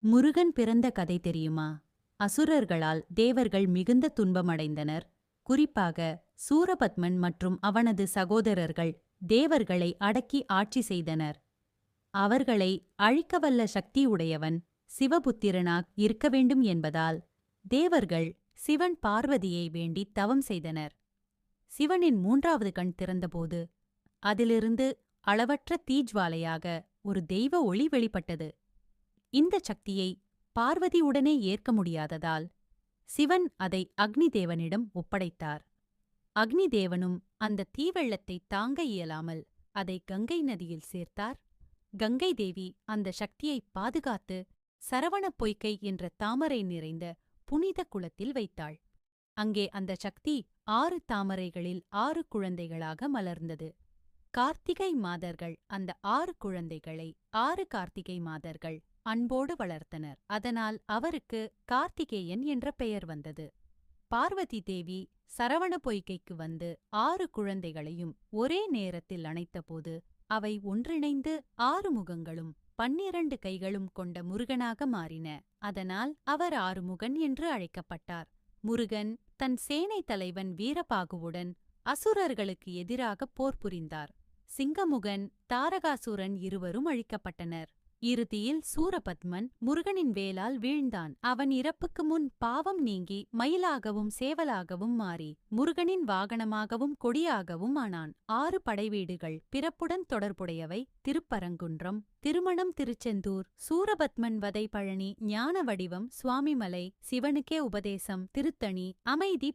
முருகன் பிறந்த கதை தெரியுமா? அசுரர்களால் தேவர்கள் மிகுந்த துன்பமடைந்தனர். குறிப்பாக சூரபத்மன் மற்றும் அவனது சகோதரர்கள் தேவர்களை அடக்கி ஆட்சி செய்தனர். அவர்களை அழிக்கவல்ல சக்தியுடையவன் சிவபுத்திரனாக இருக்க வேண்டும் என்பதால் தேவர்கள் சிவன் பார்வதியை வேண்டி தவம் செய்தனர். சிவனின் மூன்றாவது கண் திறந்தபோது அதிலிருந்து அளவற்ற தீஜ்வாலையாக ஒரு தெய்வ ஒளி வெளிப்பட்டது. இந்த சக்தியை பார்வதி உடனே ஏற்க முடியாததால் சிவன் அதை அக்னி தேவனிடம் ஒப்படைத்தார். அக்னி தேவனும் அந்த தீவெள்ளத்தை தாங்க இயலாமல் அதை கங்கை நதியில் சேர்த்தார். கங்கை தேவி அந்த சக்தியை பாதுகாத்து சரவணப் பொய்கை என்ற தாமரை நிறைந்த புனித குளத்தில் வைத்தாள். அங்கே அந்த சக்தி 6 தாமரைகளில் 6 குழந்தைகளாக மலர்ந்தது. கார்த்திகை மாதர்கள் அந்த 6 குழந்தைகளை 6 கார்த்திகை மாதர்கள் அன்போடு வளர்த்தனர். அதனால் அவருக்கு கார்த்திகேயன் என்ற பெயர் வந்தது. பார்வதி தேவி சரவண பொய்கைக்கு வந்து 6 குழந்தைகளையும் ஒரே நேரத்தில் அணைத்தபோது அவை ஒன்றிணைந்து 6 முகங்களும் 12 கைகளும் கொண்ட முருகனாக மாறின. அதனால் அவர் ஆறுமுகன் என்று அழைக்கப்பட்டார். முருகன் தன் சேனை தலைவன் வீரபாகுவுடன் அசுரர்களுக்கு எதிராக போர் புரிந்தார். சிங்கமுகன், தாரகாசுரன் இருவரும் அழிக்கப்பட்டனர். இறுதியில் சூரபத்மன் முருகனின் வேலால் வீழ்ந்தான். அவன் இறப்புக்கு முன் பாவம் நீங்கி மயிலாகவும் சேவலாகவும் மாறி முருகனின் வாகனமாகவும் கொடியாகவும் ஆனான். 6 படைவீடுகள் பிறப்புடன் தொடர்புடையவை: திருப்பரங்குன்றம், திருமணம், திருச்செந்தூர், சூரபத்மன் வதை, பழனி, ஞான வடிவம், சுவாமிமலை, சிவனுக்கே உபதேசம், திருத்தணி, அமைதி,